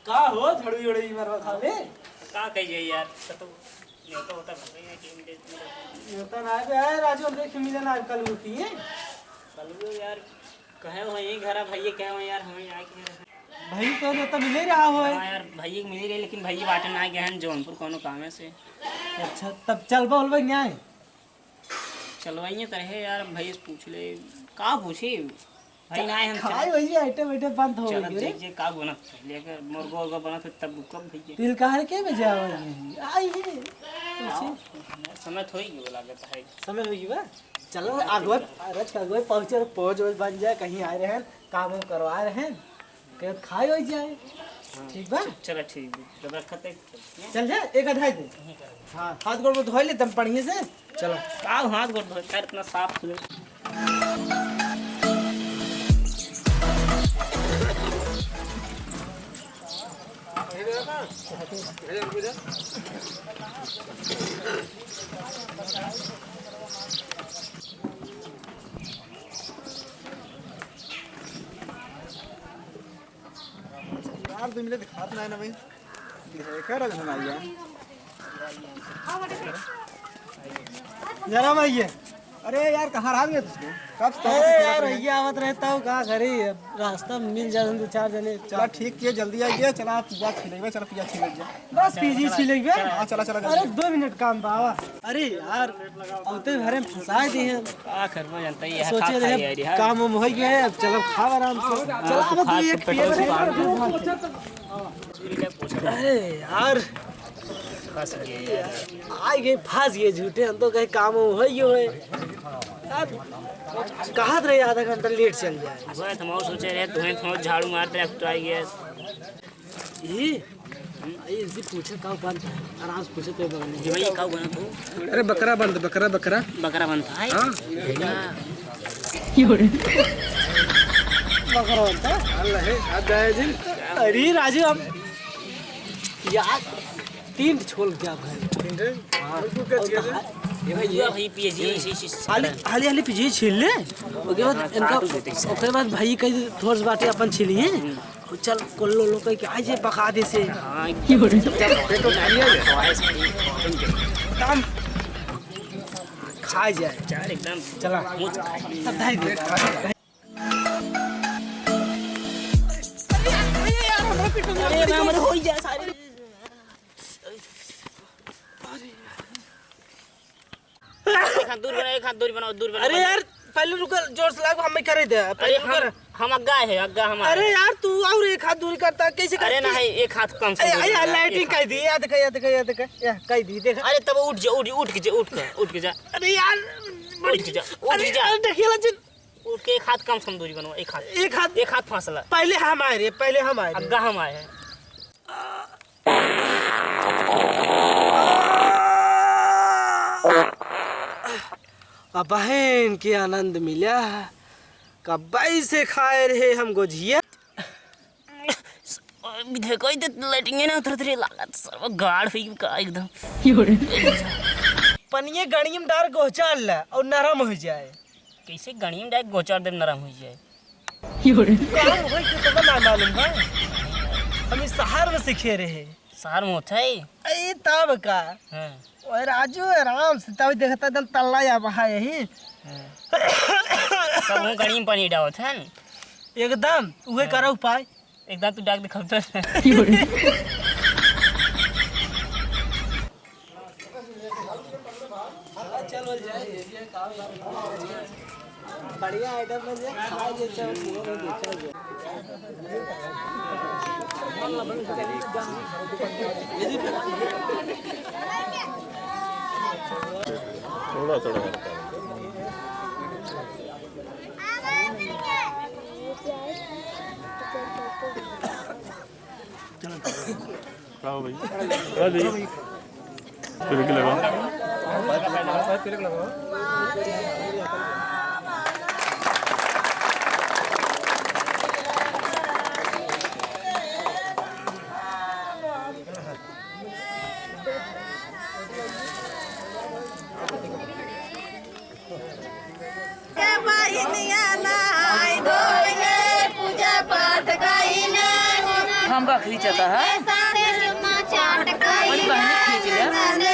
का हो थोड़ी उड़ी मरवा खावे का कहिए यार तो न्योता होता भर गया कि न्योता ना पे है राजू हमरे खिमी ना कल उठी है कल यार कहे हो यही घर भैया कहे हो यार हमें आए के भाई तो न्योता मिले रहा हो हां यार भैया मिल रहे लेकिन भैया बाटन आ गए हैं जौनपुर कोनो काम है से। अच्छा तब चल बोलबे न्याय चलवाइए तरह यार भैया से पूछ ले का पूछी भाई ना हम खाए वही आइटम आइटम बंद हो गई रे ये का बना लेकर मुर्गा बना था तब कब भैया तिल कहार के बजे आई है समय थोड़ी की लागत है समय हो गया चलो आगवत रच आगवत पहुंच बन जाए कहीं आए रहे काम करवा रहे हैं के खाए हो जाए ठीक बा चलो ठीक है जब रखते चल जा एक अढ़ाई दे हां हाथ गोड़ में धोई ले तुम बढ़िया से चलो का हाथ गोड़ धो कर इतना साफ खुले यार तुम मिले दिखात ना है ना भाई देखा रहा ना यार जरा भैया अरे यार कहाँ रह गए तुझको कब से यार भैया आवत रहता हूँ कहाँ घरे रास्ता में मिल जाए दो चार जने चला ठीक किए जल्दी आइए चला पिज्जा खिलेगा चला पिज्जा खिले जा बस पीजी छिलेगे हाँ चला चला अरे 2 मिनट काम बावा अरे यार औते घरे में फंसा दिए हैं का करवा जानता ही है सोचे रहे काम हो गया है अब चलो खाओ आराम से चलो अब तू एक अरे यार फंस गए यार आई गए फंस गए झूठे हम तो कहीं काम हो ही हो यार कहा रहे आधा घंटा लेट चल जाए वह हम और सोचे रहे तुम्हें थोड़ा झाड़ू मार ट्रैक्टर आई गया ये इसी पूछे का बंद आराम से पूछे तो बगल में ये भाई का बना तू अरे बकरा बंद बकरा बकरा बकरा बनता है हाँ बकरा बनता अल्लाह है आज जाए दिन अरे राजू हम यार 3 छोड़ दिया भाई ये भाई पीजी इसी हाली पीजी छील ले ओके बाद इनका ओके बाद भाई कई थोड़ बाटे अपन छीलिए चल कोल्लो लो कई आ जे पका दे से हां की हो रही काम खा जाए चार एकदम चला मुझ सब धाई दे अरे ना मत हो जा सारे एक हाथ दूर बनाओ अरे यार पहले रुक जोर से लागो हम करे दे अरे हम अग्गा है अग्गा हमारा अरे यार तू और एक हाथ दूरी करता कैसे अरे ना है एक हाथ कम से अरे यार लाइटिंग कह दी याद कर या कह दी देख अरे तब उठ के जा अरे यार उठ के जा देखिए उठ के एक हाथ कम से कम दूरी बनाओ एक हाथ फासला पहले हम आए अग्गा हम आए हैं अब बहन के आनंद मिला कबाई से खाए रहे हम गोझिया देखो इधर लाइटिंग ना उतर लागत सर्व गाड़ हुई का एकदम पनिये गणिये में डार गोचाल ला और नरम हो जाए कैसे गणी में डायरेक्ट गोचार देव नरम हो जाए काम होई के तो ना मालूम बा हम इस शहर में सीखे रहे शहर में होता है ए तब का हां ओए राजू आराम से तब देखता एकदम तल्ला या बहा यही सब गणी में पानी डावत है एकदम उहे करो उपाय एकदम तू डाक दिखाता चलो जाए बढ़िया आइटम बन जाए खाए जे चाहो पूरा थोड़ा थोड़ा खड़ा हो भाई खड़ा जाइए तिलक लगाओ तिलक लगाओ हम का खींचता है बड़ी बहन खींच ले